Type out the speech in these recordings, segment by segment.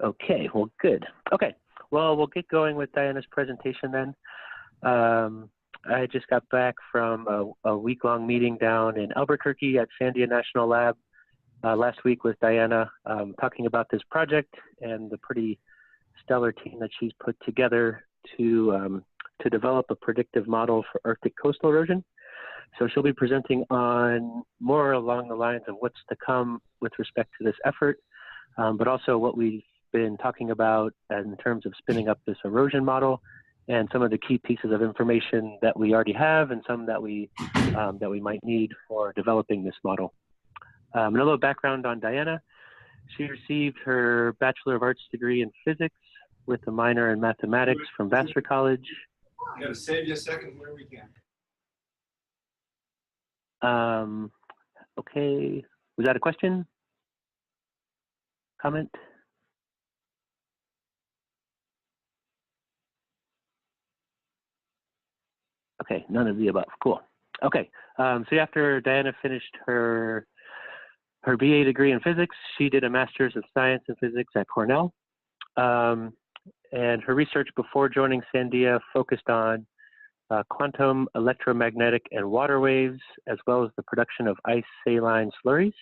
Okay, well, good. Okay, well, we'll get going with Diana's presentation then. I just got back from a week-long meeting down in Albuquerque at Sandia National Lab last week with Diana, talking about this project and the pretty stellar team that she's put together to develop a predictive model for Arctic coastal erosion. So she'll be presenting on more along the lines of what's to come with respect to this effort, but also what we've been talking about in terms of spinning up this erosion model and some of the key pieces of information that we already have and some that we might need for developing this model. And a little background on Diana. She received her Bachelor of Arts degree in physics with a minor in mathematics from Vassar College. Gotta save you a second where we can. Okay, was that a question? Comment? Okay, none of the above. Cool. Okay, so after Diana finished her BA degree in physics, she did a Master's of Science in Physics at Cornell. And her research before joining Sandia focused on quantum electromagnetic and water waves, as well as the production of ice saline slurries.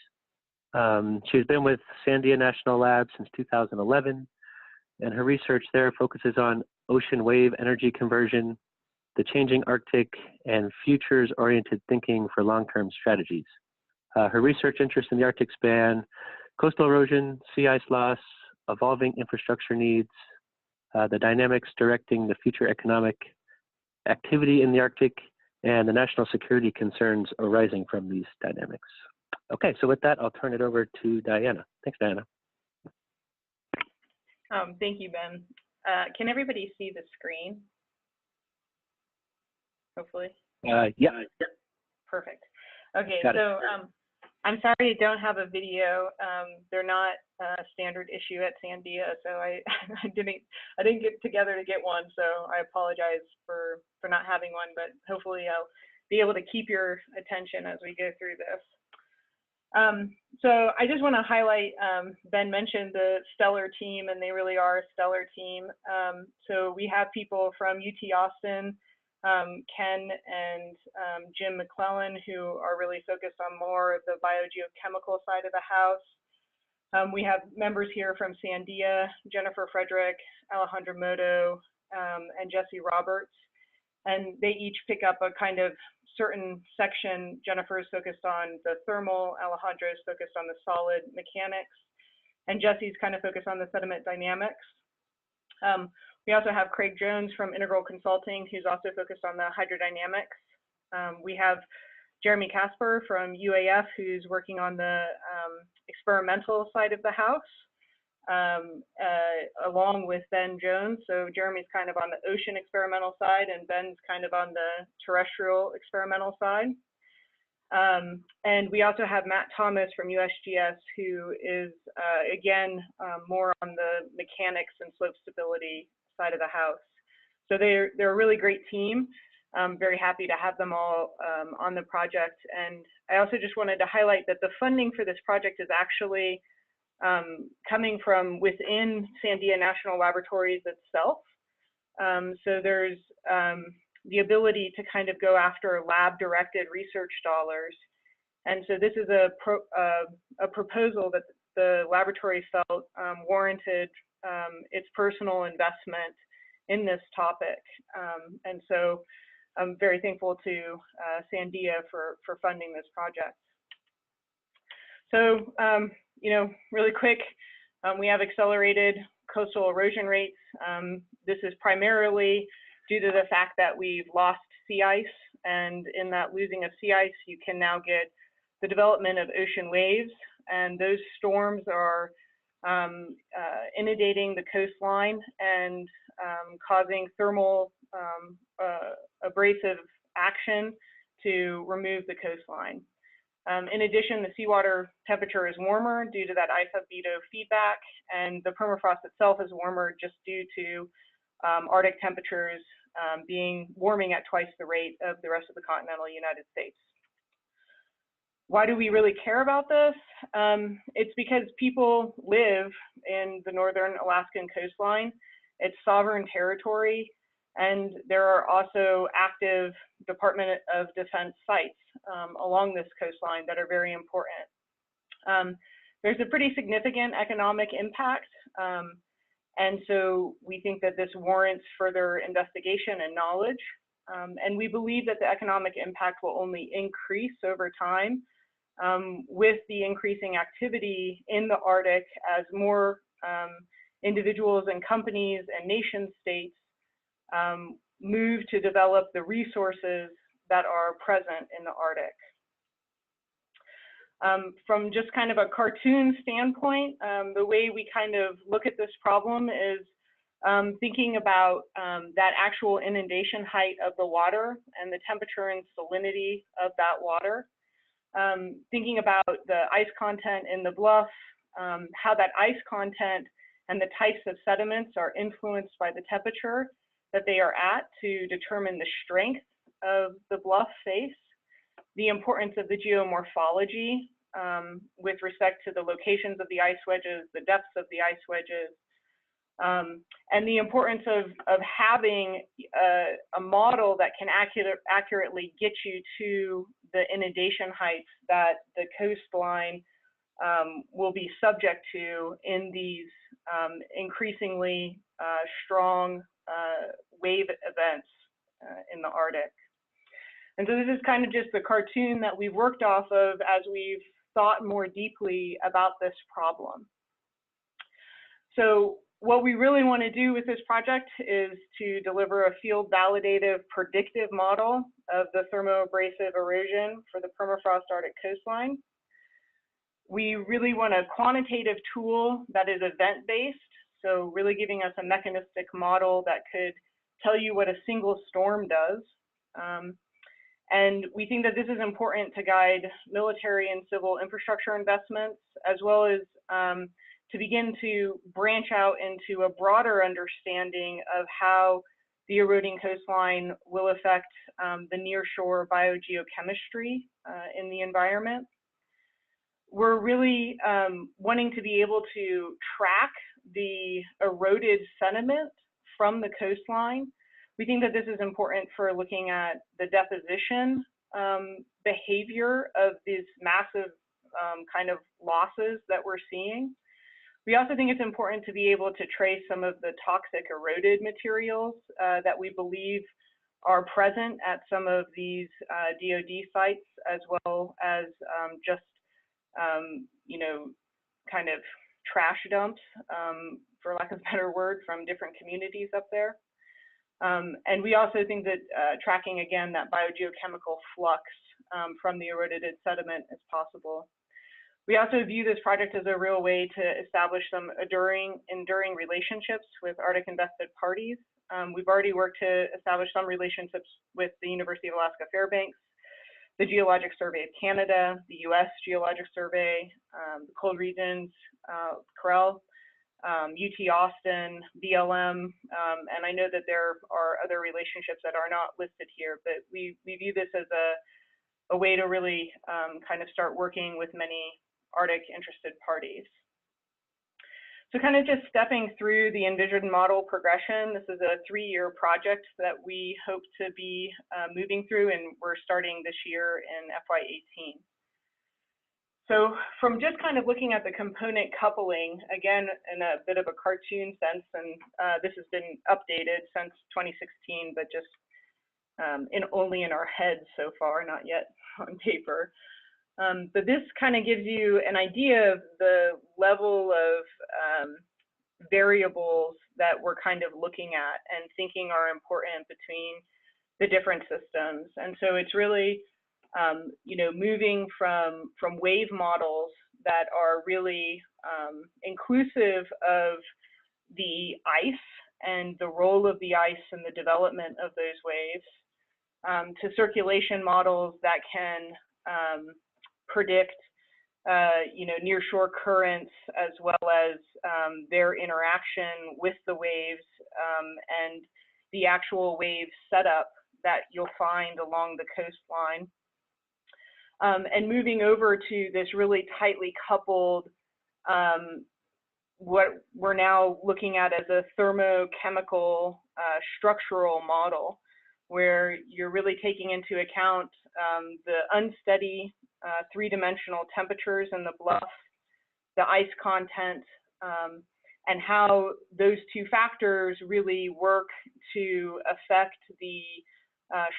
She's been with Sandia National Lab since 2011, and her research there focuses on ocean wave energy conversion, the changing Arctic, and futures-oriented thinking for long-term strategies. Her research interests in the Arctic span coastal erosion, sea ice loss, evolving infrastructure needs, the dynamics directing the future economic activity in the Arctic, and the national security concerns arising from these dynamics. Okay, so with that, I'll turn it over to Diana. Thanks, Diana. Thank you, Ben. Can everybody see the screen? Hopefully. Yeah. Perfect. Okay, so I'm sorry I don't have a video. They're not a standard issue at Sandia, so I didn't get together to get one. So I apologize for not having one, but hopefully I'll be able to keep your attention as we go through this. So I just want to highlight, Ben mentioned the stellar team, and they really are a stellar team. So we have people from UT Austin, Ken and Jim McClellan, who are really focused on more of the biogeochemical side of the house. We have members here from Sandia, Jennifer Frederick, Alejandro Moto, and Jesse Roberts. And they each pick up a kind of certain section. Jennifer is focused on the thermal, Alejandro is focused on the solid mechanics, and Jesse's kind of focused on the sediment dynamics. We also have Craig Jones from Integral Consulting, who's also focused on the hydrodynamics. We have Jeremy Casper from UAF, who's working on the experimental side of the house, along with Ben Jones. So Jeremy's kind of on the ocean experimental side, and Ben's kind of on the terrestrial experimental side. And we also have Matt Thomas from USGS, who is, again, more on the mechanics and slope stability side of the house. So they're a really great team. I'm very happy to have them all on the project. And I also just wanted to highlight that the funding for this project is actually coming from within Sandia National Laboratories itself. So there's the ability to kind of go after lab-directed research dollars. And so this is a proposal that the laboratory felt warranted its personal investment in this topic. And so I'm very thankful to Sandia for funding this project. So, you know, really quick, we have accelerated coastal erosion rates. This is primarily due to the fact that we've lost sea ice, and in that losing of sea ice, you can now get the development of ocean waves, and those storms are inundating the coastline and causing thermal abrasive action to remove the coastline. In addition, the seawater temperature is warmer due to that ice albedo feedback, and the permafrost itself is warmer just due to Arctic temperatures warming at twice the rate of the rest of the continental United States. Why do we really care about this? It's because people live in the northern Alaskan coastline. It's sovereign territory, and there are also active Department of Defense sites along this coastline that are very important. There's a pretty significant economic impact, and so we think that this warrants further investigation and knowledge. And we believe that the economic impact will only increase over time with the increasing activity in the Arctic as more individuals and companies and nation states move to develop the resources that are present in the Arctic. From just kind of a cartoon standpoint, the way we kind of look at this problem is thinking about that actual inundation height of the water and the temperature and salinity of that water. Thinking about the ice content in the bluff, how that ice content and the types of sediments are influenced by the temperature that they are at to determine the strength of the bluff face, the importance of the geomorphology with respect to the locations of the ice wedges, the depths of the ice wedges, and the importance of having a model that can accurately get you to the inundation heights that the coastline will be subject to in these increasingly strong wave events in the Arctic. And so this is kind of just the cartoon that we've worked off of as we've thought more deeply about this problem. So what we really want to do with this project is to deliver a field validated predictive model of the thermoabrasive erosion for the permafrost Arctic coastline. We really want a quantitative tool that is event-based, so really giving us a mechanistic model that could tell you what a single storm does. And we think that this is important to guide military and civil infrastructure investments, as well as to begin to branch out into a broader understanding of how the eroding coastline will affect the nearshore biogeochemistry in the environment. We're really wanting to be able to track the eroded sediment from the coastline. We think that this is important for looking at the deposition behavior of these massive kind of losses that we're seeing. We also think it's important to be able to trace some of the toxic eroded materials that we believe are present at some of these DoD sites, as well as just, you know, kind of trash dumps, for lack of a better word, from different communities up there. And we also think that tracking, again, that biogeochemical flux from the eroded sediment is possible. We also view this project as a real way to establish some enduring relationships with Arctic invested parties. We've already worked to establish some relationships with the University of Alaska Fairbanks, the Geologic Survey of Canada, the US Geologic Survey, the Cold Regions, CREL, UT Austin, BLM, and I know that there are other relationships that are not listed here, but we view this as a way to really kind of start working with many Arctic interested parties. So kind of just stepping through the envisioned model progression, this is a 3-year project that we hope to be moving through, and we're starting this year in FY18. So from just kind of looking at the component coupling, again, in a bit of a cartoon sense, and this has been updated since 2016, but just only in our heads so far, not yet on paper. But this kind of gives you an idea of the level of variables that we're kind of looking at and thinking are important between the different systems. And so it's really, you know, moving from wave models that are really inclusive of the ice and the role of the ice in the development of those waves, to circulation models that can predict, you know, nearshore currents, as well as their interaction with the waves and the actual wave setup that you'll find along the coastline. And moving over to this really tightly coupled what we're now looking at as a thermo-chemical-structural model, where you're really taking into account the unsteady three-dimensional temperatures in the bluff, the ice content, and how those two factors really work to affect the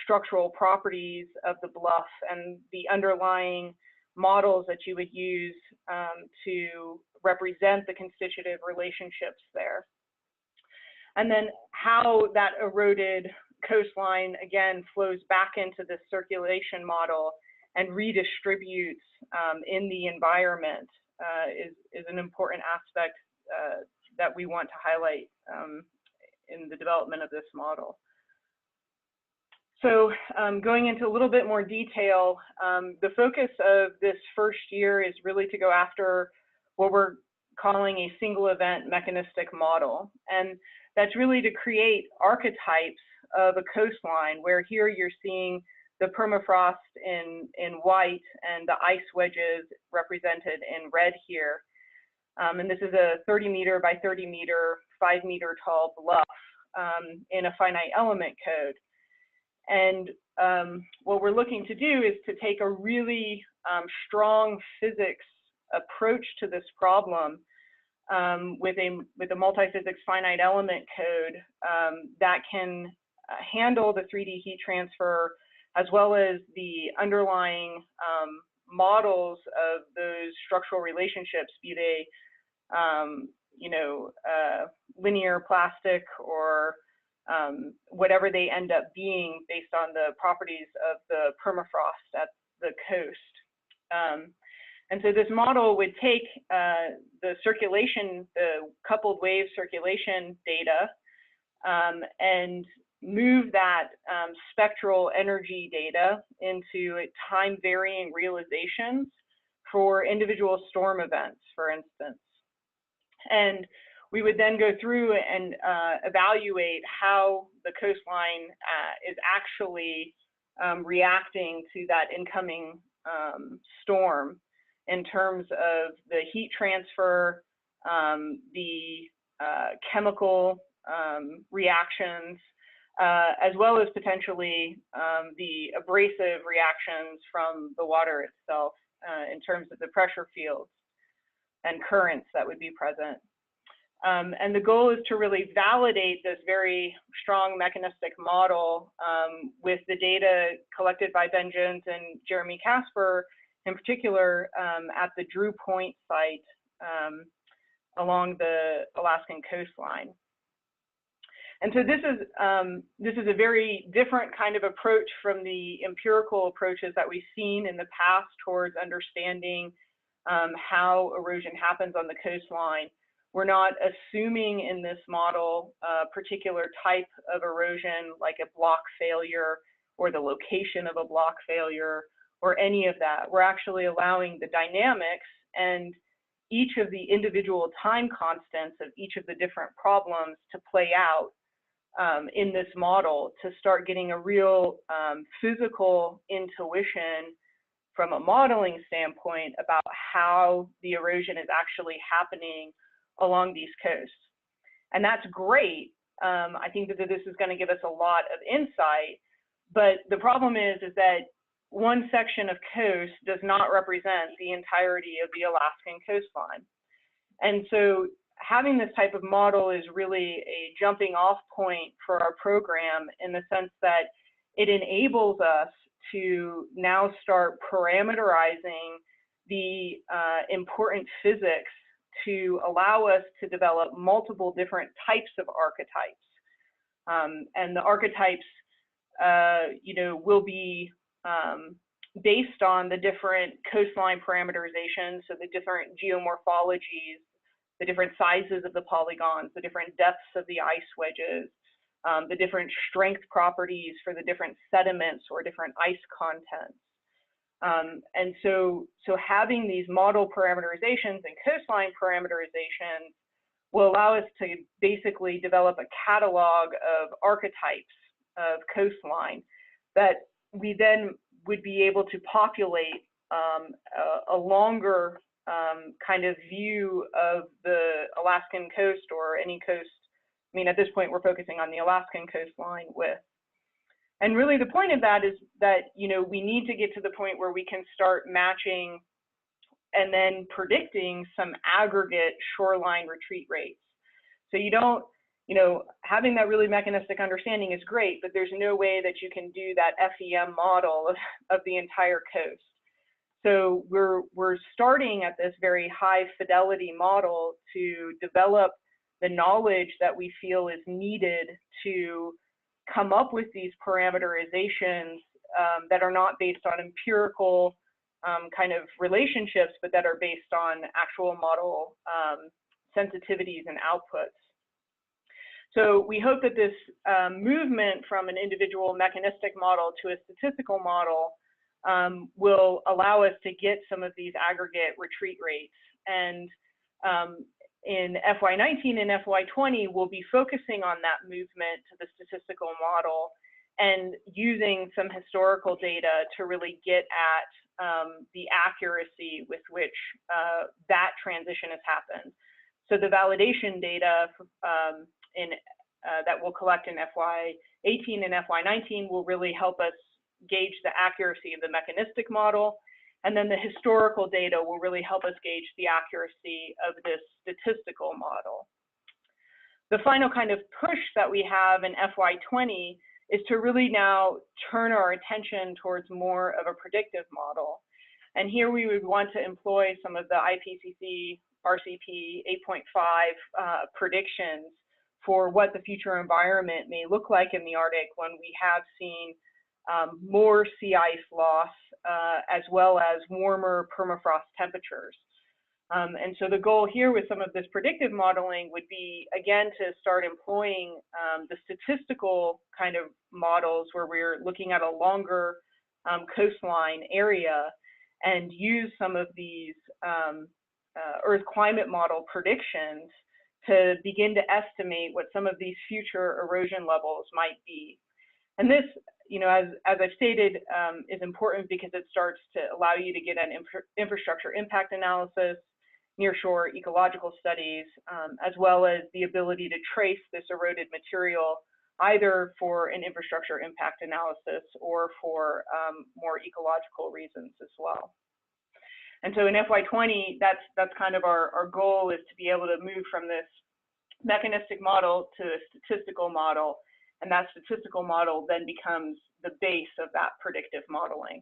structural properties of the bluff and the underlying models that you would use to represent the constitutive relationships there. And then how that eroded coastline, again, flows back into the circulation model and redistributes in the environment is an important aspect that we want to highlight in the development of this model. So going into a little bit more detail, the focus of this first year is really to go after what we're calling a single event mechanistic model. And that's really to create archetypes of a coastline, where here you're seeing the permafrost in white and the ice wedges represented in red here. And this is a 30 meter by 30 meter, 5 meter tall bluff in a finite element code. And what we're looking to do is to take a really strong physics approach to this problem with a multi-physics finite element code that can handle the 3D heat transfer, as well as the underlying models of those structural relationships, be they linear plastic or whatever they end up being based on the properties of the permafrost at the coast. And so this model would take the circulation, the coupled wave circulation data, and move that spectral energy data into time varying realizations for individual storm events, for instance. And we would then go through and evaluate how the coastline is actually reacting to that incoming storm in terms of the heat transfer, the chemical reactions, as well as potentially the abrasive reactions from the water itself in terms of the pressure fields and currents that would be present. And the goal is to really validate this very strong mechanistic model with the data collected by Ben Jones and Jeremy Casper, in particular at the Drew Point site along the Alaskan coastline. And so this is a very different kind of approach from the empirical approaches that we've seen in the past towards understanding how erosion happens on the coastline. We're not assuming in this model a particular type of erosion, like a block failure or the location of a block failure or any of that. We're actually allowing the dynamics and each of the individual time constants of each of the different problems to play out in this model to start getting a real physical intuition from a modeling standpoint about how the erosion is actually happening along these coasts. And that's great. I think that this is going to give us a lot of insight, but the problem is that one section of coast does not represent the entirety of the Alaskan coastline. And so having this type of model is really a jumping off point for our program, in the sense that it enables us to now start parameterizing the important physics to allow us to develop multiple different types of archetypes. And the archetypes, will be based on the different coastline parameterizations, so the different geomorphologies, the different sizes of the polygons, the different depths of the ice wedges, the different strength properties for the different sediments or different ice contents. And so having these model parameterizations and coastline parameterizations will allow us to basically develop a catalog of archetypes of coastline that we then would be able to populate a longer kind of view of the Alaskan coast or any coast. I mean, at this point, we're focusing on the Alaskan coastline with. And really the point of that is that, you know, we need to get to the point where we can start matching and then predicting some aggregate shoreline retreat rates. So you don't, you know, having that really mechanistic understanding is great, but there's no way that you can do that FEM model of the entire coast. So we're starting at this very high fidelity model to develop the knowledge that we feel is needed to come up with these parameterizations that are not based on empirical kind of relationships, but that are based on actual model sensitivities and outputs. So we hope that this movement from an individual mechanistic model to a statistical model will allow us to get some of these aggregate retreat rates. And in FY19 and FY20, we'll be focusing on that movement to the statistical model and using some historical data to really get at the accuracy with which that transition has happened. So the validation data that we'll collect in FY18 and FY19 will really help us gauge the accuracy of the mechanistic model. And then the historical data will really help us gauge the accuracy of this statistical model. The final kind of push that we have in FY20 is to really now turn our attention towards more of a predictive model. And here we would want to employ some of the IPCC RCP 8.5 predictions for what the future environment may look like in the Arctic when we have seen more sea ice loss, as well as warmer permafrost temperatures. And so the goal here with some of this predictive modeling would be, again, to start employing the statistical kind of models where we're looking at a longer coastline area and use some of these Earth climate model predictions to begin to estimate what some of these future erosion levels might be. And this, you know, as I've stated, is important because it starts to allow you to get an infrastructure impact analysis, nearshore ecological studies, as well as the ability to trace this eroded material either for an infrastructure impact analysis or for more ecological reasons as well. And so in FY20, that's kind of our goal, is to be able to move from this mechanistic model to a statistical model, and that statistical model then becomes the base of that predictive modeling.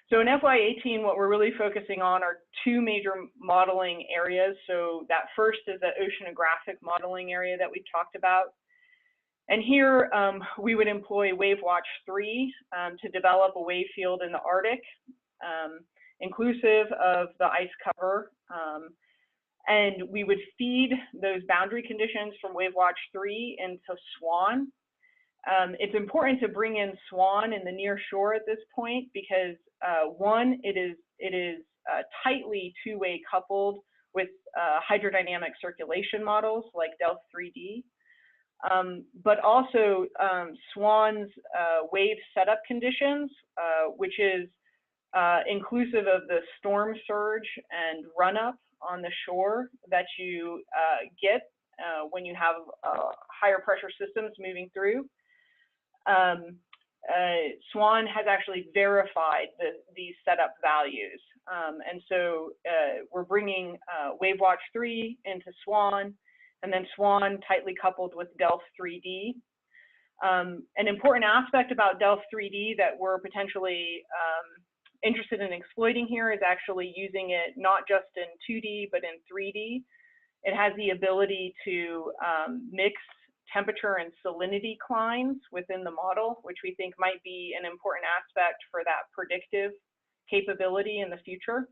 So in FY18, what we're really focusing on are two major modeling areas. So that first is the oceanographic modeling area that we talked about. And here we would employ WaveWatch 3 to develop a wave field in the Arctic, inclusive of the ice cover. And we would feed those boundary conditions from WaveWatch 3 into SWAN. It's important to bring in SWAN in the near shore at this point because one, it is tightly two-way coupled with hydrodynamic circulation models like Delft3D, but also SWAN's wave setup conditions, which is inclusive of the storm surge and run-up on the shore that you get when you have higher pressure systems moving through. SWAN has actually verified these setup values. And so we're bringing WaveWatch 3 into SWAN, and then SWAN tightly coupled with Delft3D. An important aspect about Delft3D that we're potentially interested in exploiting here is actually using it not just in 2D, but in 3D. It has the ability to mix temperature and salinity climbs within the model, which we think might be an important aspect for that predictive capability in the future.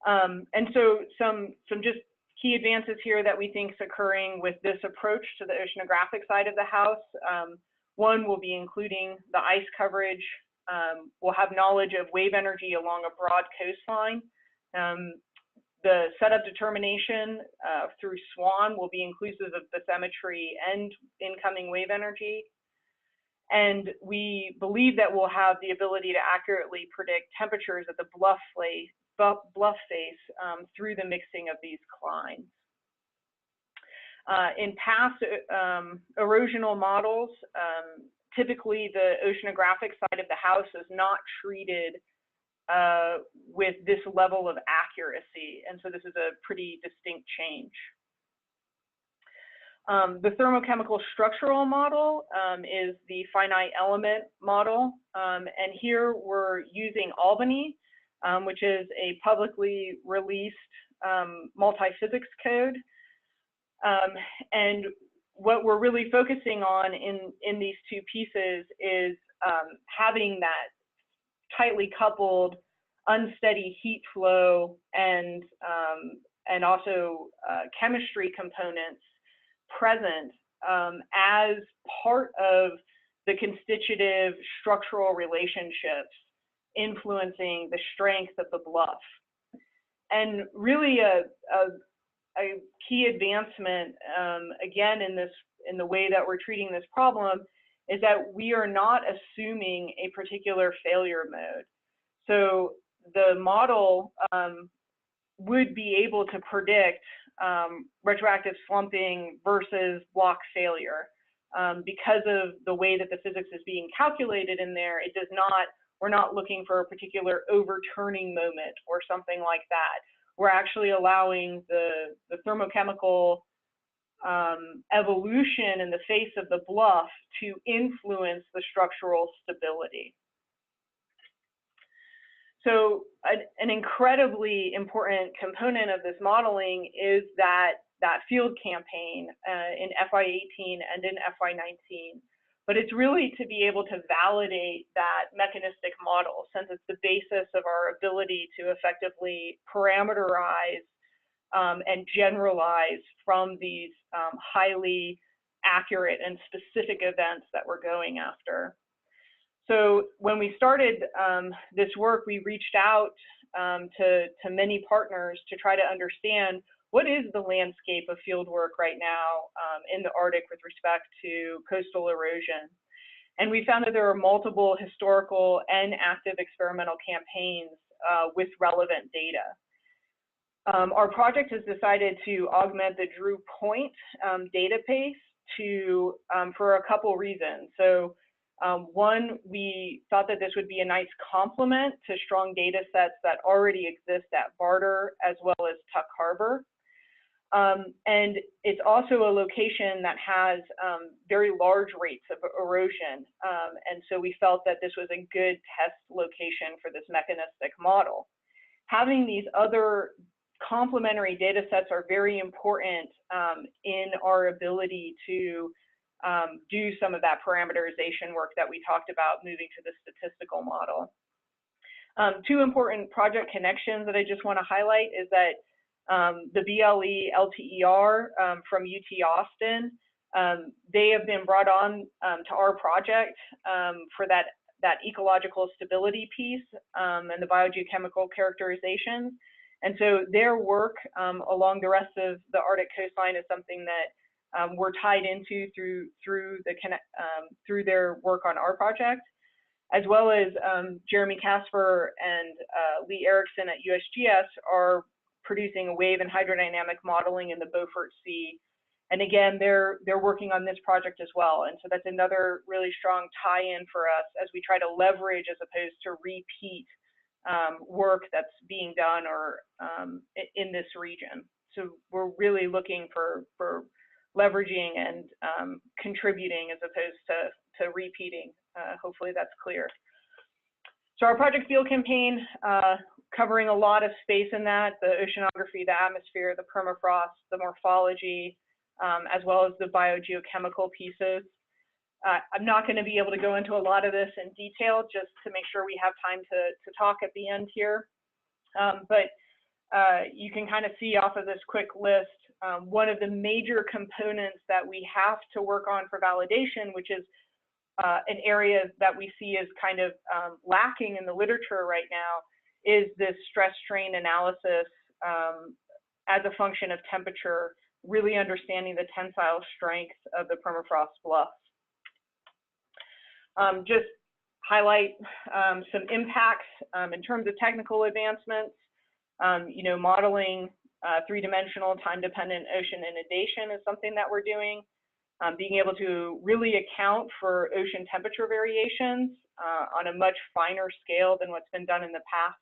And so some just key advances here that we think is occurring with this approach to the oceanographic side of the house. One will be including the ice coverage. We'll have knowledge of wave energy along a broad coastline. The setup determination through SWAN will be inclusive of bathymetry and incoming wave energy. And we believe that we'll have the ability to accurately predict temperatures at the bluff face through the mixing of these clines. In past erosional models, typically the oceanographic side of the house is not treated with this level of accuracy, and so this is a pretty distinct change. The thermo-chemical-structural model is the finite element model, and here we're using Albany, which is a publicly released multi-physics code. And what we're really focusing on in these two pieces is having that tightly coupled unsteady heat flow and also chemistry components present as part of the constitutive structural relationships influencing the strength of the bluff. And really a key advancement, again, in the way that we're treating this problem, is that we are not assuming a particular failure mode. So the model would be able to predict retroactive slumping versus block failure. Because of the way that the physics is being calculated in there, it does not, we're not looking for a particular overturning moment or something like that. We're actually allowing the thermochemical evolution in the face of the bluff to influence the structural stability. So an incredibly important component of this modeling is that field campaign in FY18 and in FY19. But it's really to be able to validate that mechanistic model, since it's the basis of our ability to effectively parameterize and generalize from these highly accurate and specific events that we're going after. So when we started this work, we reached out to many partners to try to understand what is the landscape of field work right now in the Arctic with respect to coastal erosion. And we found that there are multiple historical and active experimental campaigns with relevant data. Our project has decided to augment the Drew Point database for a couple reasons. So one, we thought that this would be a nice complement to strong data sets that already exist at Barter as well as Tuck Harbor. And it's also a location that has very large rates of erosion. And so we felt that this was a good test location for this mechanistic model. Having these other complementary data sets are very important in our ability to do some of that parameterization work that we talked about moving to the statistical model. Two important project connections that I just want to highlight is that the BLE LTER from UT Austin, they have been brought on to our project for that ecological stability piece and the biogeochemical characterizations. And so their work along the rest of the Arctic coastline is something that we're tied into through their work on our project, as well as Jeremy Casper and Lee Erickson at USGS are producing a wave and hydrodynamic modeling in the Beaufort Sea. And again, they're working on this project as well. And so that's another really strong tie-in for us as we try to leverage as opposed to repeat work that's being done or in this region. So we're really looking for leveraging and contributing as opposed to repeating. Hopefully that's clear. So our project field campaign, covering a lot of space in that, the oceanography, the atmosphere, the permafrost, the morphology, as well as the biogeochemical pieces. I'm not going to be able to go into a lot of this in detail just to make sure we have time to talk at the end here. But you can kind of see off of this quick list, one of the major components that we have to work on for validation, which is an area that we see as kind of lacking in the literature right now, is this stress strain analysis as a function of temperature, really understanding the tensile strength of the permafrost bluff. Just highlight some impacts in terms of technical advancements. You know, modeling three-dimensional time-dependent ocean inundation is something that we're doing. Being able to really account for ocean temperature variations on a much finer scale than what's been done in the past.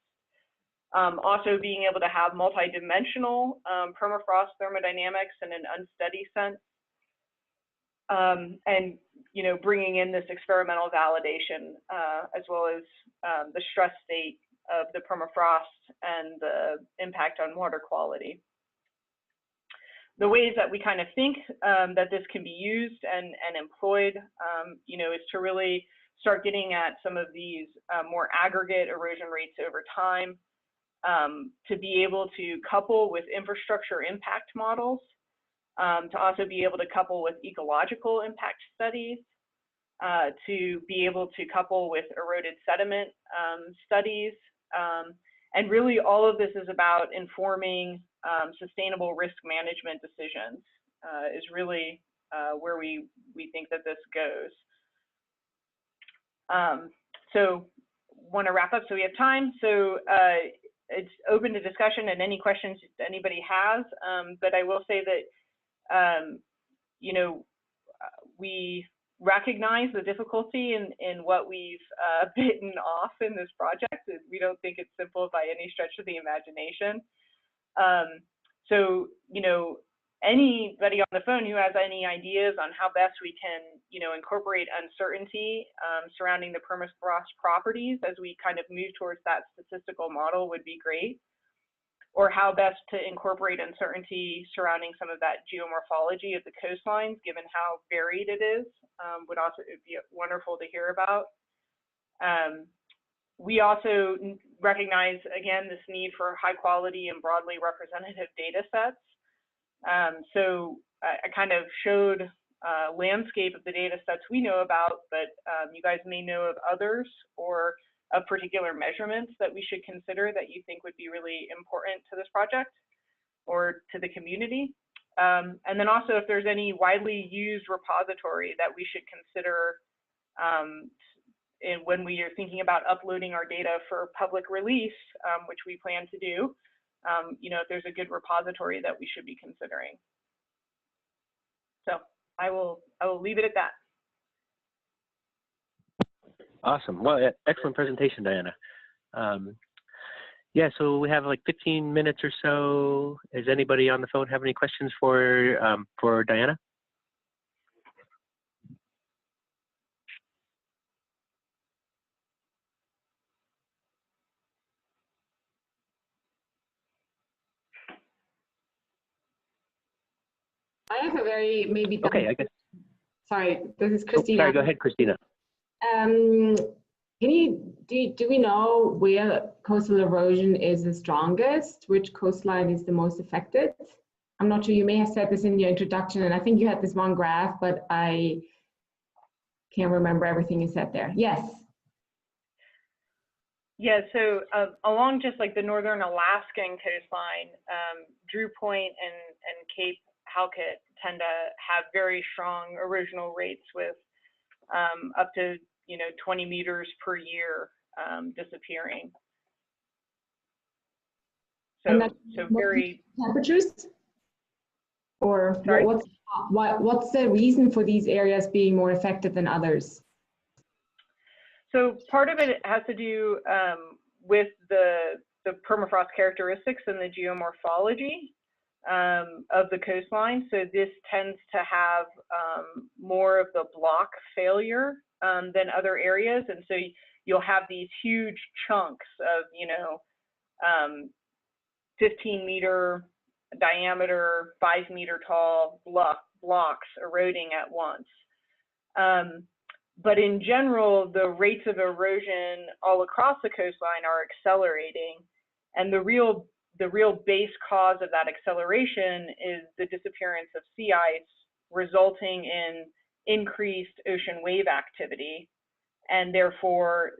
Also being able to have multi-dimensional permafrost thermodynamics in an unsteady sense. And, you know, bringing in this experimental validation as well as the stress state of the permafrost and the impact on water quality. The ways that we kind of think that this can be used and employed, you know, is to really start getting at some of these more aggregate erosion rates over time, to be able to couple with infrastructure impact models, to also be able to couple with ecological impact studies, to be able to couple with eroded sediment studies. And really all of this is about informing sustainable risk management decisions, is really where we think that this goes. So want to wrap up so we have time. So it's open to discussion and any questions anybody has, but I will say that, you know, we recognize the difficulty in what we've bitten off in this project. We don't think it's simple by any stretch of the imagination. So, you know, anybody on the phone who has any ideas on how best we can, you know, incorporate uncertainty surrounding the permafrost properties as we kind of move towards that statistical model would be great. Or how best to incorporate uncertainty surrounding some of that geomorphology of the coastlines, given how varied it is, would also be wonderful to hear about. We also recognize, again, this need for high quality and broadly representative data sets. So I kind of showed a landscape of the data sets we know about, but you guys may know of others or of particular measurements that we should consider that you think would be really important to this project or to the community. And then also if there's any widely used repository that we should consider when we are thinking about uploading our data for public release, which we plan to do, you know, if there's a good repository that we should be considering. So I will leave it at that. Awesome. Well, excellent presentation, Diana. Yeah, so we have like 15 minutes or so. Does anybody on the phone have any questions for Diana? I have a very maybe. Okay, I guess. Sorry, this is Christina. Oh, sorry, go ahead, Christina. Do we know where coastal erosion is the strongest? Which coastline is the most affected? I'm not sure, you may have said this in your introduction, and I think you had this one graph, but I can't remember everything you said there. Yes. Yeah, so along just like the northern Alaskan coastline, Drew Point and Cape Halkett tend to have very strong erosional rates with up to 20 meters per year disappearing. So very temperatures, or sorry? what's the reason for these areas being more affected than others? So part of it has to do with the permafrost characteristics and the geomorphology of the coastline. So this tends to have more of the block failure than other areas, and so you'll have these huge chunks of 15-meter diameter, 5-meter tall blocks eroding at once. But in general, the rates of erosion all across the coastline are accelerating, and the real base cause of that acceleration is the disappearance of sea ice, resulting in increased ocean wave activity, and therefore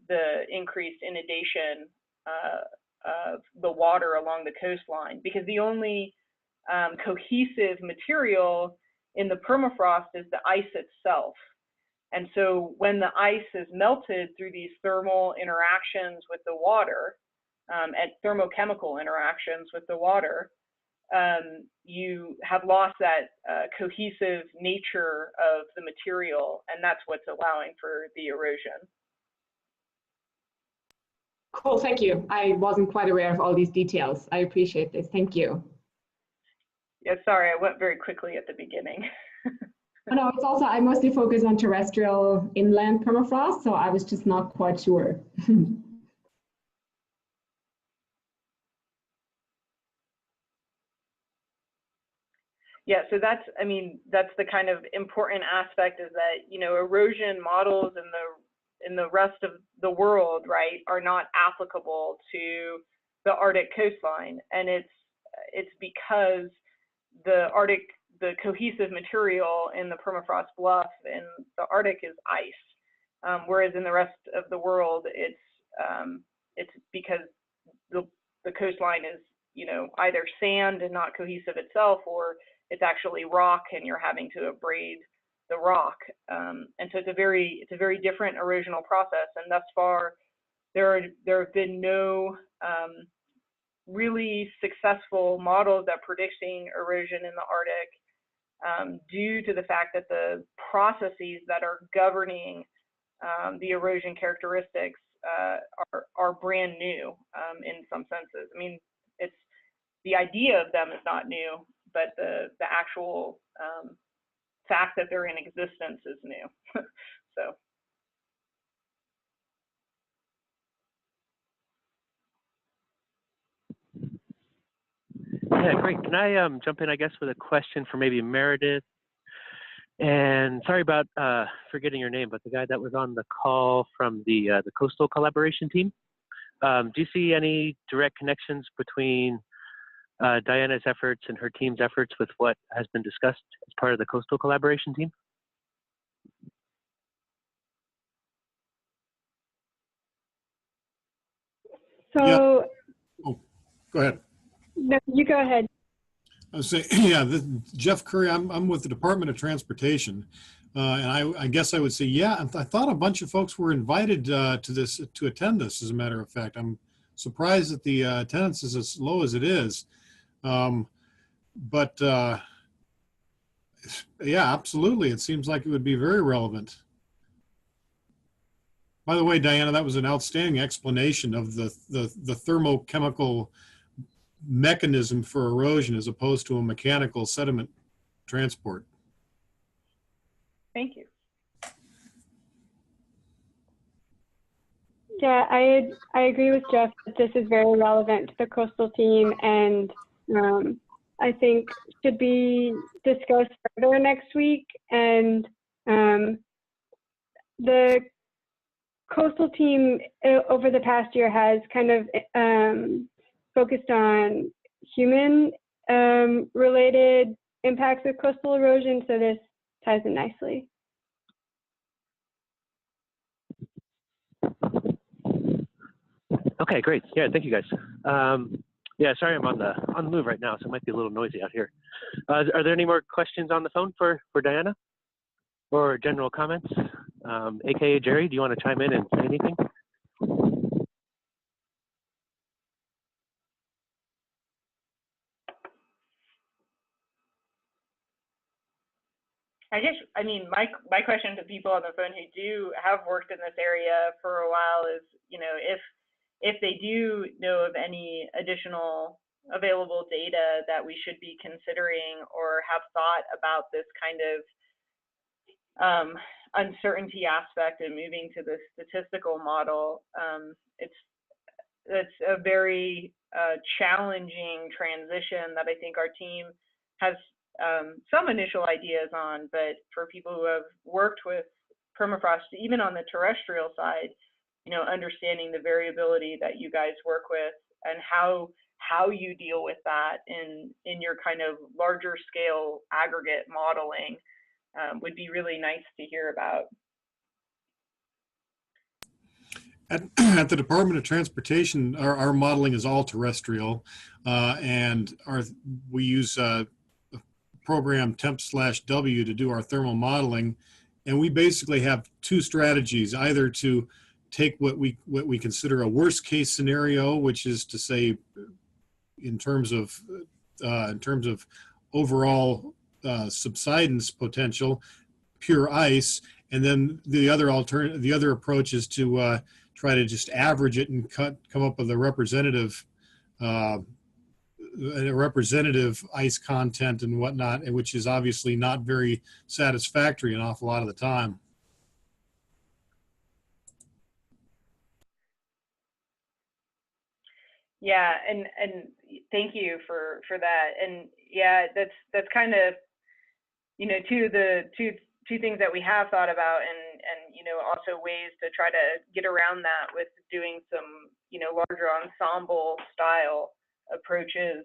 the increased inundation of the water along the coastline. Because the only cohesive material in the permafrost is the ice itself. And so when the ice is melted through these thermal interactions with the water, and thermochemical interactions with the water, you have lost that cohesive nature of the material, and that's what's allowing for the erosion. Cool, thank you. I wasn't quite aware of all these details. I appreciate this. Thank you. Yeah, sorry, I went very quickly at the beginning. No, it's also, I mostly focus on terrestrial inland permafrost, so I was just not quite sure. Yeah, so that's, I mean, that's the kind of important aspect, is that, you know, erosion models in the rest of the world, right, are not applicable to the Arctic coastline. And it's because the Arctic, the cohesive material in the permafrost bluff in the Arctic is ice, whereas in the rest of the world, it's because the coastline is, you know, either sand and not cohesive itself, or it's actually rock and you're having to abrade the rock. And so it's a very different erosional process. And thus far, there have been no really successful models at predicting erosion in the Arctic, due to the fact that the processes that are governing the erosion characteristics are brand new in some senses. I mean, it's the idea of them is not new, but the actual fact that they're in existence is new. So. Yeah, great. Can I jump in, I guess, with a question for maybe Meredith? And sorry about forgetting your name, but the guy that was on the call from the Coastal Collaboration team. Do you see any direct connections between Diana's efforts and her team's efforts with what has been discussed as part of the Coastal Collaboration team? So, yeah. Oh, go ahead. No, you go ahead. I was saying, yeah, Jeff Curry, I'm with the Department of Transportation. And I guess I would say, yeah, I thought a bunch of folks were invited to attend this, as a matter of fact. I'm surprised that the attendance is as low as it is. But yeah, absolutely. It seems like it would be very relevant. By the way, Diana, that was an outstanding explanation of the thermochemical mechanism for erosion as opposed to a mechanical sediment transport. Thank you. Yeah, I agree with Jeff that this is very relevant to the coastal team, and I think should be discussed further next week. And the coastal team over the past year has kind of focused on human related impacts of coastal erosion, so this ties in nicely. Okay, great. Yeah, thank you guys. Yeah, sorry, I'm on the move right now, so it might be a little noisy out here. Are there any more questions on the phone for Diana, or general comments? AKA Jerry, do you want to chime in and say anything? I mean, my question to people on the phone who do have worked in this area for a while is, you know, if they do know of any additional available data that we should be considering, or have thought about this kind of uncertainty aspect and moving to the statistical model. It's a very challenging transition that I think our team has some initial ideas on, but for people who have worked with permafrost, even on the terrestrial side, you know, understanding the variability that you guys work with and how you deal with that in your kind of larger scale aggregate modeling would be really nice to hear about. At the Department of Transportation, our modeling is all terrestrial, and we use a program temp/W to do our thermal modeling, And we basically have two strategies: either to take what we consider a worst case scenario, which is to say, in terms of overall subsidence potential, pure ice, and then the other approach is to try to just average it and come up with a representative ice content and whatnot, which is obviously not very satisfactory an awful lot of the time. Yeah, and thank you for that. And yeah, that's kind of, you know, two things that we have thought about, and you know, also ways to try to get around that with doing some, you know, larger ensemble style approaches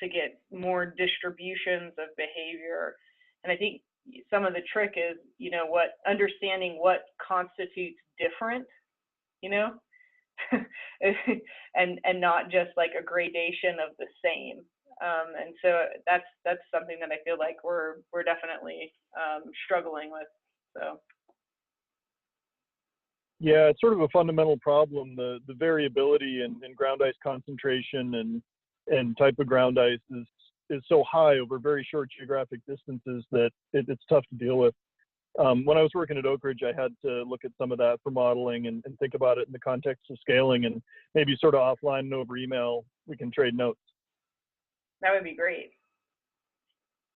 to get more distributions of behavior. And I think some of the trick is, you know, understanding what constitutes different, you know, and not just like a gradation of the same. And so that's something that I feel like we're definitely struggling with. So. Yeah, it's sort of a fundamental problem. The variability in ground ice concentration and type of ground ice is so high over very short geographic distances that it's tough to deal with. When I was working at Oak Ridge, I had to look at some of that for modeling and think about it in the context of scaling, and maybe sort of offline and over email, we can trade notes. That would be great.